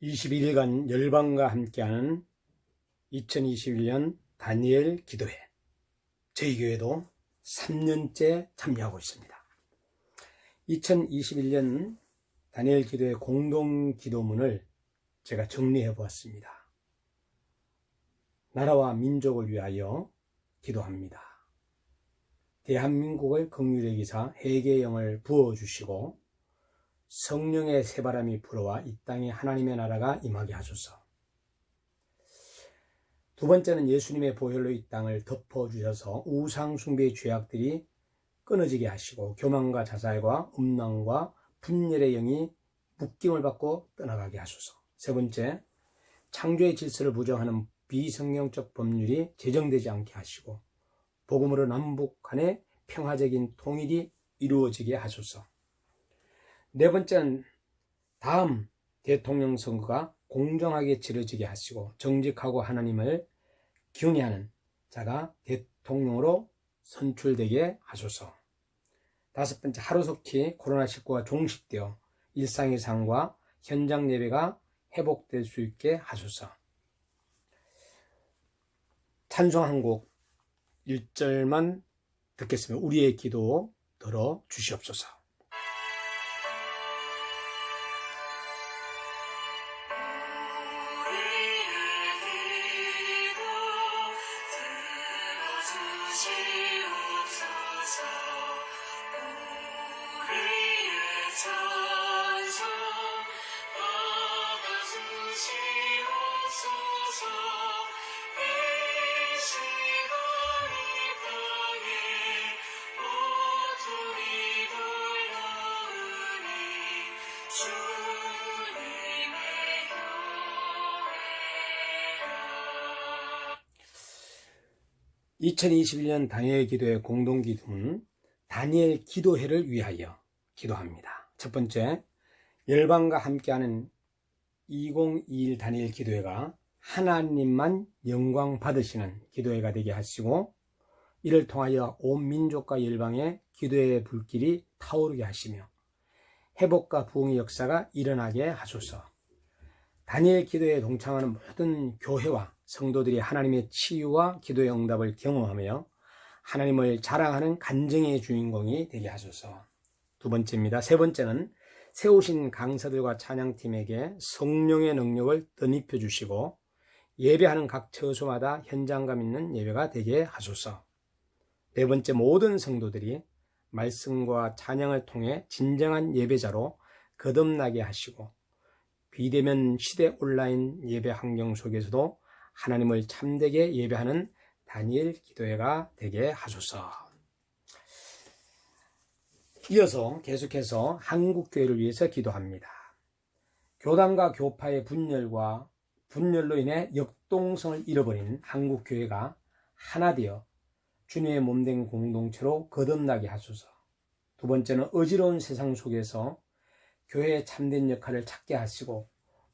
21일간 열방과 함께하는 2021년 다니엘 기도회, 저희 교회도 3년째 참여하고 있습니다. 2021년 다니엘 기도회 공동 기도문을 제가 정리해 보았습니다. 나라와 민족을 위하여 기도합니다. 대한민국을 긍휼의 기사 회개의 영을 부어주시고 성령의 새바람이 불어와 이 땅에 하나님의 나라가 임하게 하소서. 두 번째는 예수님의 보혈로 이 땅을 덮어주셔서 우상 숭배의 죄악들이 끊어지게 하시고 교만과 자살과 음란과 분열의 영이 묶임을 받고 떠나가게 하소서. 세 번째, 창조의 질서를 부정하는 비성경적 법률이 제정되지 않게 하시고 복음으로 남북 간의 평화적인 통일이 이루어지게 하소서. 네 번째는 다음 대통령 선거가 공정하게 치러지게 하시고 정직하고 하나님을 경외하는 자가 대통령으로 선출되게 하소서. 다섯 번째, 하루속히 코로나19가 종식되어 일상의 삶과 현장 예배가 회복될 수 있게 하소서. 찬송 한 곡 1절만 듣겠습니다. 우리의 기도 들어 주시옵소서. (2021년) 다니엘 기도회 공동기도는 다니엘 기도회를 위하여 기도합니다. 첫 번째, 열방과 함께하는 2021 다니엘 기도회가 하나님만 영광 받으시는 기도회가 되게 하시고 이를 통하여 온 민족과 열방의 기도회의 불길이 타오르게 하시며 회복과 부흥의 역사가 일어나게 하소서. 다니엘 기도회에 동참하는 모든 교회와 성도들이 하나님의 치유와 기도의 응답을 경험하며 하나님을 자랑하는 간증의 주인공이 되게 하소서. 두 번째입니다. 세 번째는 세우신 강사들과 찬양팀에게 성령의 능력을 덧입혀 주시고 예배하는 각 처소마다 현장감 있는 예배가 되게 하소서. 네 번째, 모든 성도들이 말씀과 찬양을 통해 진정한 예배자로 거듭나게 하시고 비대면 시대 온라인 예배 환경 속에서도 하나님을 참되게 예배하는 다니엘 기도회가 되게 하소서. 이어서 계속해서 한국교회를 위해서 기도합니다. 교단과 교파의 분열로 인해 역동성을 잃어버린 한국교회가 하나 되어 주님의 몸된 공동체로 거듭나게 하소서. 두 번째는 어지러운 세상 속에서 교회의 참된 역할을 찾게 하시고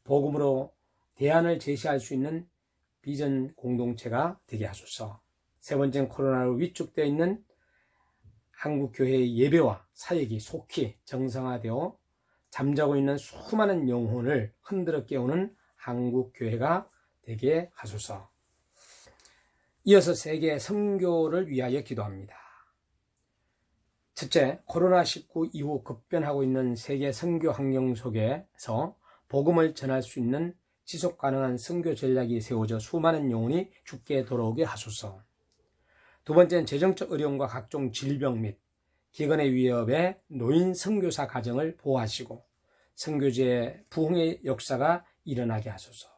복음으로 대안을 제시할 수 있는 비전 공동체가 되게 하소서. 세 번째는 코로나로 위축되어 있는 한국교회의 예배와 사역이 속히 정상화되어 잠자고 있는 수많은 영혼을 흔들어 깨우는 한국교회가 되게 하소서. 이어서 세계 선교를 위하여 기도합니다. 첫째, 코로나19 이후 급변하고 있는 세계 선교 환경 속에서 복음을 전할 수 있는 지속 가능한 선교 전략이 세워져 수많은 영혼이 주께 돌아오게 하소서. 두 번째는 재정적 어려움과 각종 질병 및 기근의 위협에 놓인 선교사 가정을 보호하시고 선교지의 부흥의 역사가 일어나게 하소서.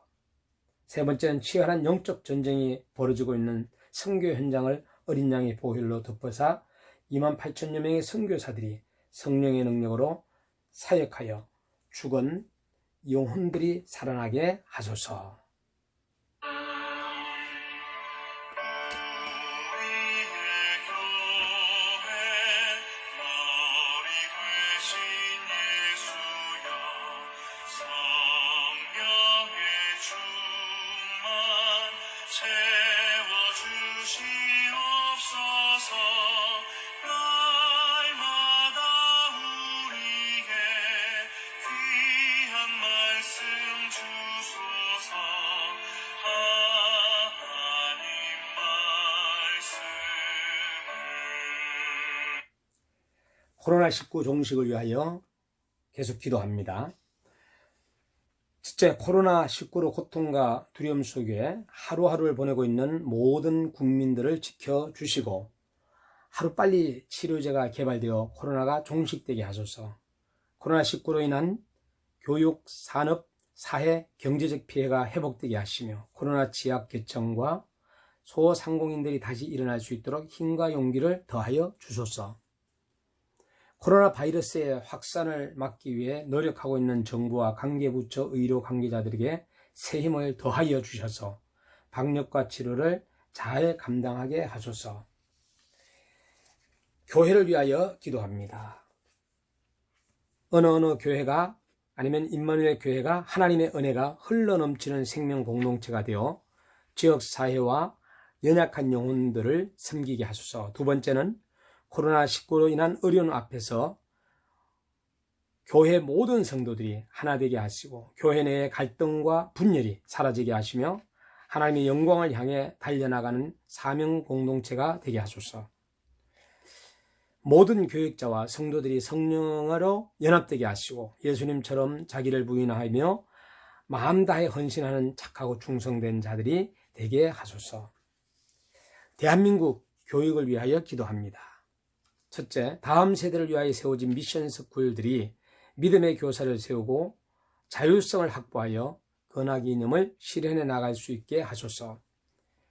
세 번째는 치열한 영적 전쟁이 벌어지고 있는 선교 현장을 어린 양의 보혈로 덮어사 28,000여 명의 선교사들이 성령의 능력으로 사역하여 죽은 영혼들이 살아나게 하소서. 말씀 주 코로나19 종식을 위하여 계속 기도합니다. 첫째, 코로나19로 고통과 두려움 속에 하루하루를 보내고 있는 모든 국민들을 지켜주시고 하루빨리 치료제가 개발되어 코로나가 종식되게 하소서. 코로나19로 인한 교육, 산업, 사회, 경제적 피해가 회복되게 하시며 코로나 취약계층과 소상공인들이 다시 일어날 수 있도록 힘과 용기를 더하여 주소서. 코로나 바이러스의 확산을 막기 위해 노력하고 있는 정부와 관계부처 의료 관계자들에게 새 힘을 더하여 주셔서 방역과 치료를 잘 감당하게 하소서. 교회를 위하여 기도합니다. 어느 교회가 아니면 임마누엘 교회가 하나님의 은혜가 흘러넘치는 생명 공동체가 되어 지역사회와 연약한 영혼들을 섬기게 하소서. 두 번째는 코로나19로 인한 어려움 앞에서 교회 모든 성도들이 하나 되게 하시고 교회 내의 갈등과 분열이 사라지게 하시며 하나님의 영광을 향해 달려나가는 사명 공동체가 되게 하소서. 모든 교육자와 성도들이 성령으로 연합되게 하시고 예수님처럼 자기를 부인하며 마음 다해 헌신하는 착하고 충성된 자들이 되게 하소서. 대한민국 교육을 위하여 기도합니다. 첫째, 다음 세대를 위하여 세워진 미션 스쿨들이 믿음의 교사를 세우고 자율성을 확보하여 건학의 이념을 실현해 나갈 수 있게 하소서.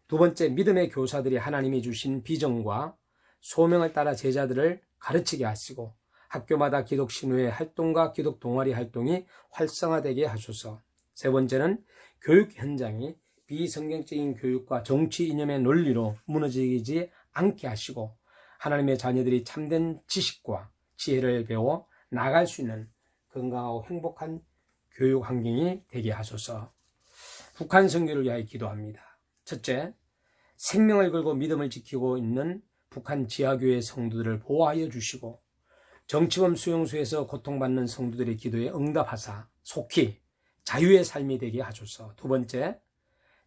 두 번째, 믿음의 교사들이 하나님이 주신 비전과 소명을 따라 제자들을 가르치게 하시고 학교마다 기독 신우회 활동과 기독 동아리 활동이 활성화되게 하소서. 세 번째는 교육 현장이 비성경적인 교육과 정치 이념의 논리로 무너지지 않게 하시고 하나님의 자녀들이 참된 지식과 지혜를 배워 나아갈 수 있는 건강하고 행복한 교육 환경이 되게 하소서. 북한 선교를 위하여 기도합니다. 첫째, 생명을 걸고 믿음을 지키고 있는 북한 지하교회 성도들을 보호하여 주시고 정치범 수용소에서 고통받는 성도들의 기도에 응답하사 속히 자유의 삶이 되게 하소서. 두 번째,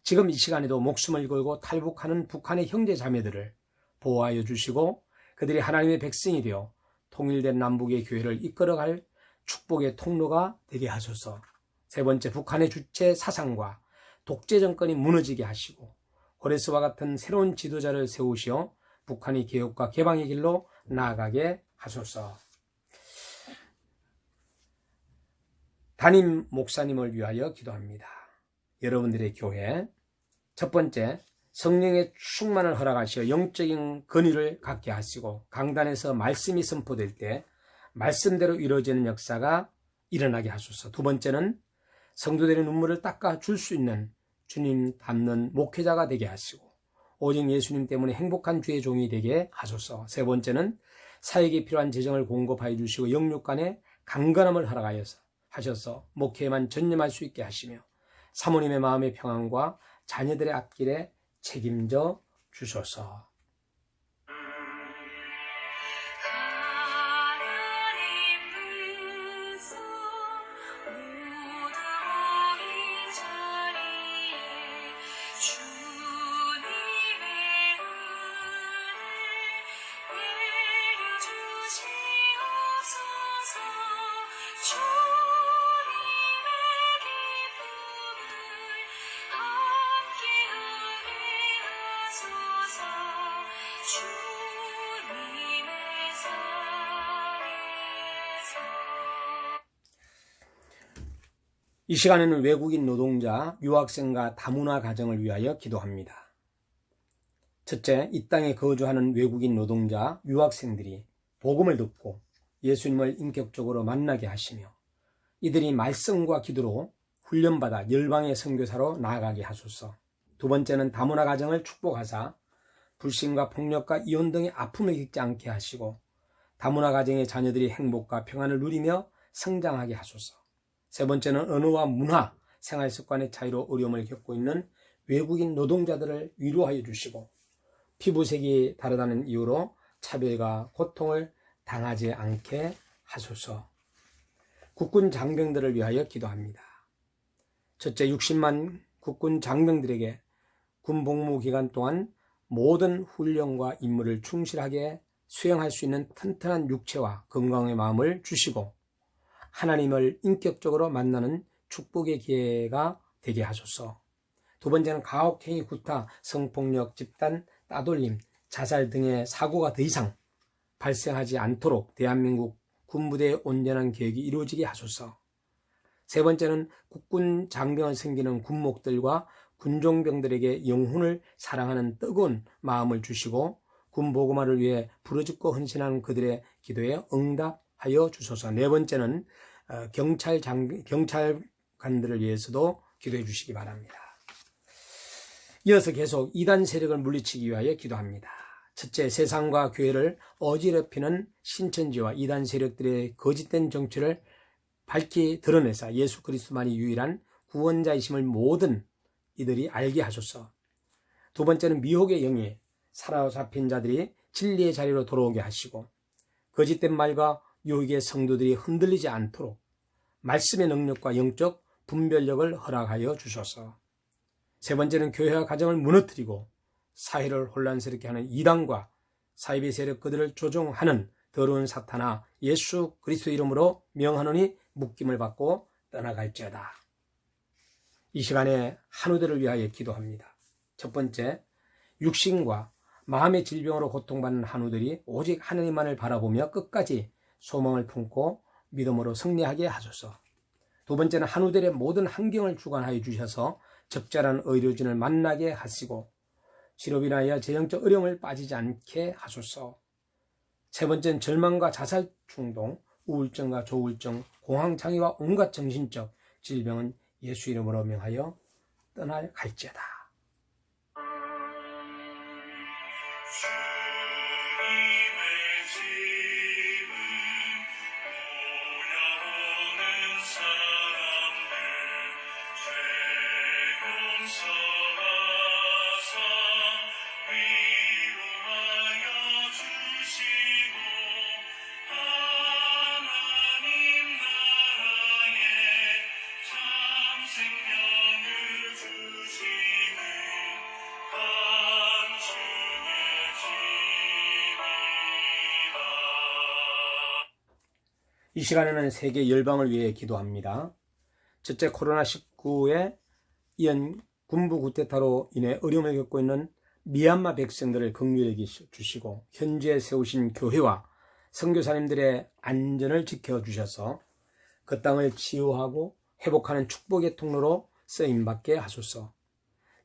지금 이 시간에도 목숨을 걸고 탈북하는 북한의 형제 자매들을 보호하여 주시고 그들이 하나님의 백성이 되어 통일된 남북의 교회를 이끌어갈 축복의 통로가 되게 하소서. 세 번째, 북한의 주체 사상과 독재 정권이 무너지게 하시고 고레스와 같은 새로운 지도자를 세우시어 북한이 개혁과 개방의 길로 나아가게 하소서. 담임 목사님을 위하여 기도합니다. 여러분들의 교회, 첫 번째, 성령의 충만을 허락하시어 영적인 권위를 갖게 하시고 강단에서 말씀이 선포될 때 말씀대로 이루어지는 역사가 일어나게 하소서. 두 번째는 성도들의 눈물을 닦아 줄 수 있는 주님 닮는 목회자가 되게 하시고 오직 예수님 때문에 행복한 주의 종이 되게 하소서. 세 번째는 사역에 필요한 재정을 공급하여 주시고 영육 간의 강건함을 허락하셔서 목회에만 전념할 수 있게 하시며 사모님의 마음의 평안과 자녀들의 앞길에 책임져 주소서. 이 시간에는 외국인 노동자, 유학생과 다문화 가정을 위하여 기도합니다. 첫째, 이 땅에 거주하는 외국인 노동자, 유학생들이 복음을 듣고 예수님을 인격적으로 만나게 하시며 이들이 말씀과 기도로 훈련받아 열방의 선교사로 나아가게 하소서. 두 번째는 다문화 가정을 축복하사 불신과 폭력과 이혼 등의 아픔을 겪지 않게 하시고 다문화 가정의 자녀들이 행복과 평안을 누리며 성장하게 하소서. 세 번째는 언어와 문화, 생활 습관의 차이로 어려움을 겪고 있는 외국인 노동자들을 위로하여 주시고 피부색이 다르다는 이유로 차별과 고통을 당하지 않게 하소서. 국군 장병들을 위하여 기도합니다. 첫째, 60만 국군 장병들에게 군 복무 기간 동안 모든 훈련과 임무를 충실하게 수행할 수 있는 튼튼한 육체와 건강의 마음을 주시고 하나님을 인격적으로 만나는 축복의 기회가 되게 하소서. 두 번째는 가혹행위, 구타, 성폭력, 집단 따돌림, 자살 등의 사고가 더 이상 발생하지 않도록 대한민국 군부대의 온전한 개혁이 이루어지게 하소서. 세 번째는 국군 장병을 섬기는 군목들과 군종병들에게 영혼을 사랑하는 뜨거운 마음을 주시고 군보고마를 위해 부르짖고 헌신하는 그들의 기도에 응답하여 주소서. 네 번째는 경찰관들을 위해서도 기도해 주시기 바랍니다. 이어서 계속 이단 세력을 물리치기 위하여 기도합니다. 첫째, 세상과 교회를 어지럽히는 신천지와 이단 세력들의 거짓된 정체를 밝히 드러내사 예수 그리스도만이 유일한 구원자이심을 모든 이들이 알게 하소서. 두 번째는 미혹의 영에 사로잡힌 자들이 진리의 자리로 돌아오게 하시고 거짓된 말과 유혹의 성도들이 흔들리지 않도록 말씀의 능력과 영적 분별력을 허락하여 주소서. 세 번째는 교회와 가정을 무너뜨리고 사회를 혼란스럽게 하는 이단과 사이비 세력 그들을 조종하는 더러운 사탄아 예수 그리스도 이름으로 명하노니 묶임을 받고 떠나갈지어다. 이 시간에 한우들을 위하여 기도합니다. 첫 번째, 육신과 마음의 질병으로 고통받는 한우들이 오직 하나님만을 바라보며 끝까지 소망을 품고 믿음으로 승리하게 하소서. 두 번째는 한우들의 모든 환경을 주관하여 주셔서 적절한 의료진을 만나게 하시고 실업이나 하여 재정적 어려움을 빠지지 않게 하소서. 세 번째는 절망과 자살 충동, 우울증과 조울증, 공황장애와 온갖 정신적 질병은 예수 이름으로 명하여 떠나갈지어다. 이 시간에는 세계 열방을 위해 기도합니다. 첫째, 코로나19에 이은 군부 쿠데타로 인해 어려움을 겪고 있는 미얀마 백성들을 긍휼히 주시고 현지에 세우신 교회와 선교사님들의 안전을 지켜주셔서 그 땅을 치유하고 회복하는 축복의 통로로 쓰임받게 하소서.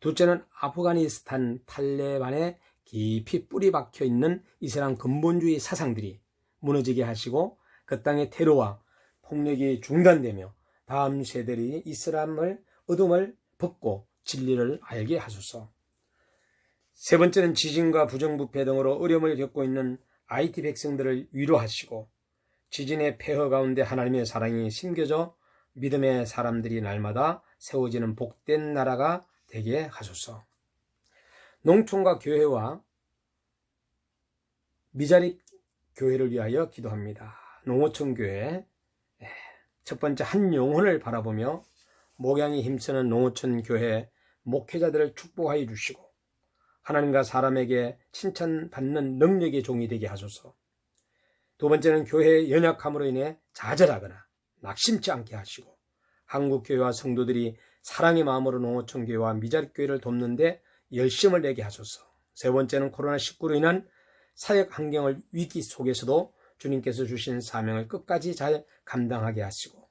둘째는 아프가니스탄 탈레반에 깊이 뿌리 박혀 있는 이슬람 근본주의 사상들이 무너지게 하시고 그 땅의 테러와 폭력이 중단되며 다음 세대들이 이슬람을 어둠을 벗고 진리를 알게 하소서. 세 번째는 지진과 부정부패 등으로 어려움을 겪고 있는 IT 백성들을 위로하시고 지진의 폐허 가운데 하나님의 사랑이 심겨져 믿음의 사람들이 날마다 세워지는 복된 나라가 되게 하소서. 농촌과 교회와 미자립 교회를 위하여 기도합니다. 농어촌 교회, 첫 번째 한 영혼을 바라보며 목양이 힘쓰는 농어촌 교회 목회자들을 축복하여 주시고 하나님과 사람에게 칭찬받는 능력의 종이 되게 하소서. 두 번째는 교회의 연약함으로 인해 좌절하거나 낙심치 않게 하시고 한국교회와 성도들이 사랑의 마음으로 농어촌 교회와 미자립교회를 돕는 데 열심을 내게 하소서. 세 번째는 코로나19로 인한 사역 환경을 위기 속에서도 주님께서 주신 사명을 끝까지 잘 감당하게 하시고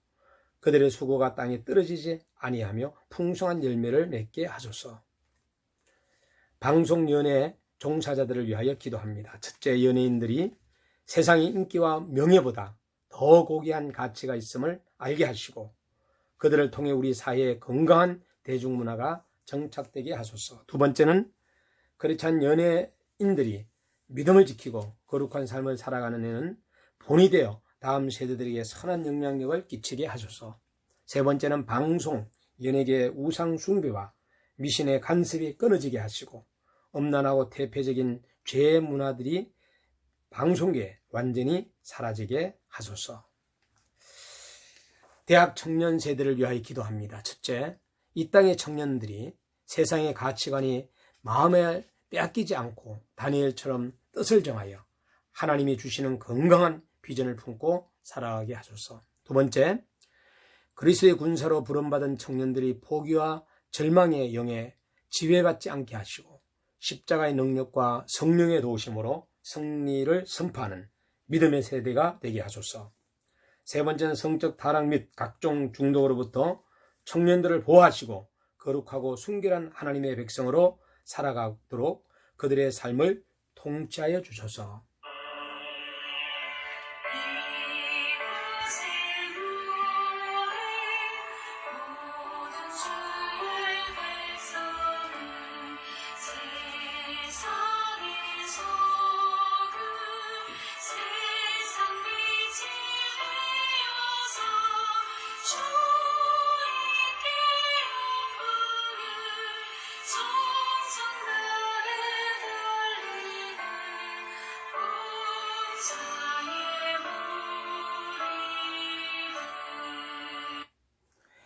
그들의 수고가 땅에 떨어지지 아니하며 풍성한 열매를 맺게 하소서. 방송 연예 종사자들을 위하여 기도합니다. 첫째, 연예인들이 세상의 인기와 명예보다 더 고귀한 가치가 있음을 알게 하시고 그들을 통해 우리 사회에 건강한 대중문화가 정착되게 하소서. 두 번째는 크리스찬 연예인들이 믿음을 지키고 거룩한 삶을 살아가는 해는 본이 되어 다음 세대들에게 선한 영향력을 끼치게 하소서. 세 번째는 방송, 연예계의 우상 숭배와 미신의 간섭이 끊어지게 하시고 엄란하고 태폐적인 죄의 문화들이 방송계에 완전히 사라지게 하소서. 대학 청년 세대를 위하여 기도합니다. 첫째, 이 땅의 청년들이 세상의 가치관이 마음에 빼앗기지 않고 다니엘처럼 뜻을 정하여 하나님이 주시는 건강한 비전을 품고 살아가게 하소서. 두 번째, 그리스도의 군사로 부름받은 청년들이 포기와 절망의 영에 지배받지 않게 하시고 십자가의 능력과 성령의 도우심으로 승리를 선포하는 믿음의 세대가 되게 하소서. 세 번째는 성적 타락 및 각종 중독으로부터 청년들을 보호하시고 거룩하고 순결한 하나님의 백성으로 살아가도록 그들의 삶을 통치하여 주소서.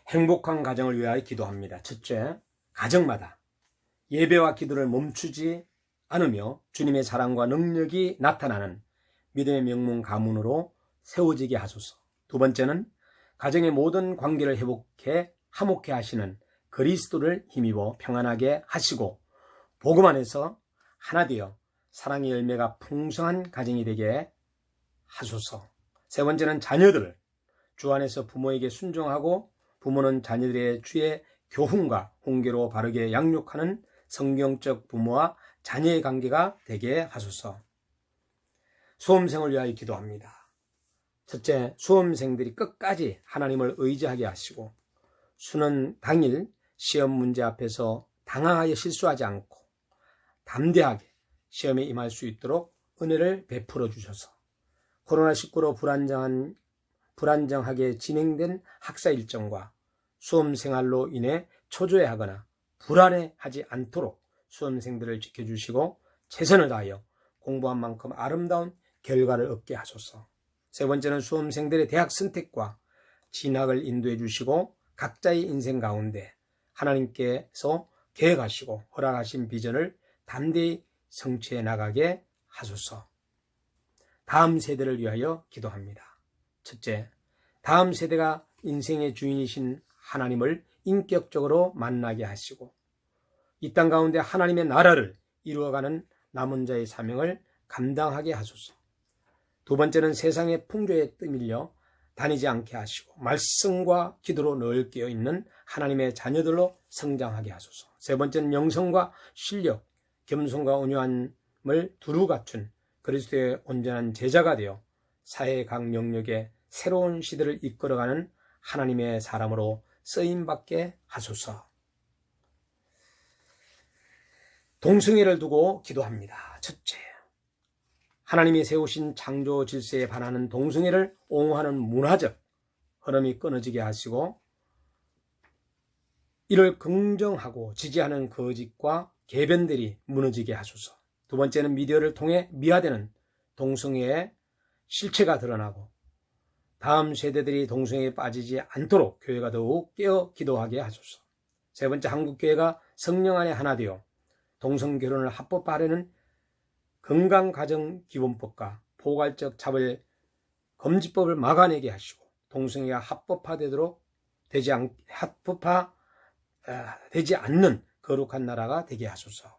행복한 가정을 위하여 기도합니다. 첫째, 가정마다 예배와 기도를 멈추지 않으며 주님의 사랑과 능력이 나타나는 믿음의 명문 가문으로 세워지게 하소서. 두 번째는 가정의 모든 관계를 회복해 화목해 하시는 그리스도를 힘입어 평안하게 하시고 복음 안에서 하나 되어 사랑의 열매가 풍성한 가정이 되게 하소서. 세 번째는 자녀들을 주 안에서 부모에게 순종하고 부모는 자녀들의 주의 교훈과 훈계로 바르게 양육하는 성경적 부모와 자녀의 관계가 되게 하소서. 수험생을 위하여 기도합니다. 첫째, 수험생들이 끝까지 하나님을 의지하게 하시고 수능 당일 시험 문제 앞에서 당황하여 실수하지 않고 담대하게 시험에 임할 수 있도록 은혜를 베풀어 주셔서 코로나19로 불안정하게 진행된 학사 일정과 수험 생활로 인해 초조해하거나 불안해하지 않도록 수험생들을 지켜주시고 최선을 다하여 공부한 만큼 아름다운 결과를 얻게 하소서. 세 번째는 수험생들의 대학 선택과 진학을 인도해 주시고 각자의 인생 가운데 하나님께서 계획하시고 허락하신 비전을 담대히 성취해 나가게 하소서. 다음 세대를 위하여 기도합니다. 첫째, 다음 세대가 인생의 주인이신 하나님을 인격적으로 만나게 하시고 이 땅 가운데 하나님의 나라를 이루어가는 남은 자의 사명을 감당하게 하소서. 두 번째는 세상의 풍조에 떠밀려 다니지 않게 하시고 말씀과 기도로 늘 깨어있는 하나님의 자녀들로 성장하게 하소서. 세 번째는 영성과 실력, 겸손과 온유함을 두루 갖춘 그리스도의 온전한 제자가 되어 사회의 각 영역에 새로운 시대를 이끌어가는 하나님의 사람으로 쓰임받게 하소서. 동성애를 두고 기도합니다. 첫째, 하나님이 세우신 창조 질서에 반하는 동성애를 옹호하는 문화적 흐름이 끊어지게 하시고 이를 긍정하고 지지하는 거짓과 개변들이 무너지게 하소서. 두 번째는 미디어를 통해 미화되는 동성애의 실체가 드러나고 다음 세대들이 동성애에 빠지지 않도록 교회가 더욱 깨어 기도하게 하소서. 세 번째, 한국교회가 성령 안에 하나 되어 동성결혼을 합법화하려는 건강가정기본법과 포괄적 차별 금지법을 막아내게 하시고 동성애가 합법화되지 않는 거룩한 나라가 되게 하소서.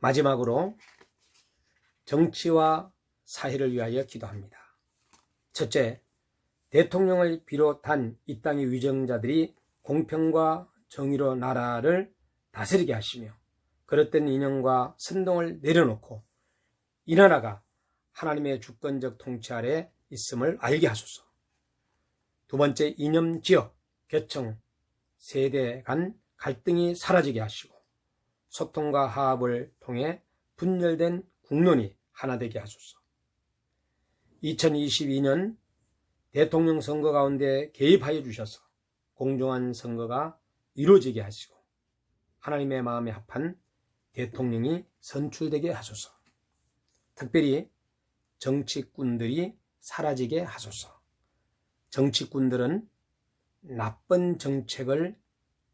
마지막으로 정치와 사회를 위하여 기도합니다. 첫째, 대통령을 비롯한 이 땅의 위정자들이 공평과 정의로 나라를 다스리게 하시며 그릇된 이념과 선동을 내려놓고 이 나라가 하나님의 주권적 통치 아래 있음을 알게 하소서. 두 번째, 이념, 지역, 계층, 세대 간 갈등이 사라지게 하시고 소통과 화합을 통해 분열된 국론이 하나 되게 하소서. 2022년 대통령 선거 가운데 개입하여 주셔서 공정한 선거가 이루어지게 하시고 하나님의 마음에 합한 대통령이 선출되게 하소서. 특별히 정치꾼들이 사라지게 하소서. 정치꾼들은 나쁜 정책을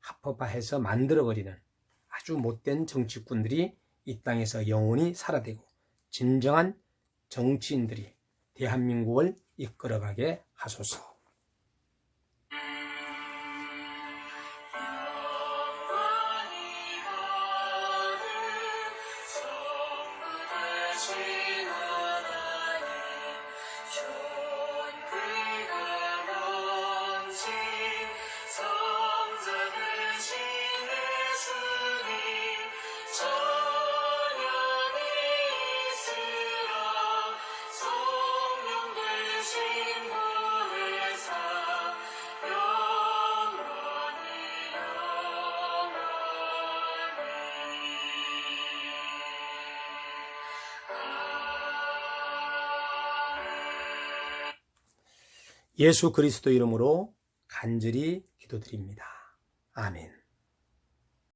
합법화해서 만들어버리는 아주 못된 정치꾼들이 이 땅에서 영원히 살아되고 진정한 정치인들이 대한민국을 이끌어가게 하소서. 예수 그리스도 이름으로 간절히 기도드립니다. 아멘.